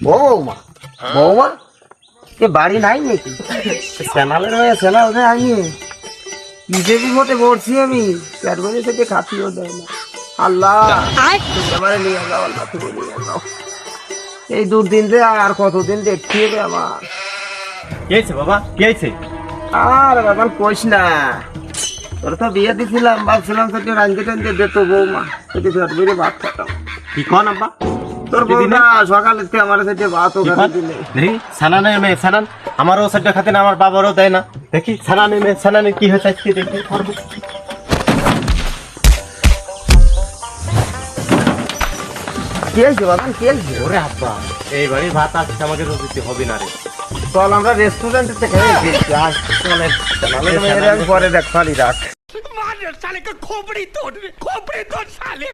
বৌমা বৌমা এ বাড়ি নাই নাকি? স্যানালের হয়ে স্যানাল হয়ে আইনি বিজেপি ভোটে পড়ছি আমি, ক্যাডবেরি থেকে খাতিও দেয় না। আল্লাহ এবারে নিয়ে যাও, আল্লাহ তুমি নিয়ে যাও। এই দুর্দিন যে আর কতদিন দেখতে হবে আমার। কি হয়েছে বাবা, কি হয়েছে? আর বাবা কইস না, তোর তো বিয়ে দিছিলাম, ভাবছিলাম সেটা রাঁধতে টানতে যেত বৌমা, সেটি ক্যাডবেরি ভাত খেতাম। কি কন আব্বা? তোর বউটা সকালে আমার সেটা ভাতও খেতে দিলে। দেখি সানানের মেয়ে সানান আমারও সেটা খাতে না, আমার বাবারও দেয় না। দেখি সানানের মেয়ে সানানের কি হয়েছে আজকে দেখি। কি হয়েছে বাবা, কি হয়েছে? ওরে আব্বা, এই বাড়ির ভাত আজকে আমাকে রোজ দিতে হবে না রে। চল আমরা রেস্টুরেন্ট থেকে পরে দেখ, ফালি রাখ। साले का खोपड़ी तोड़ साले।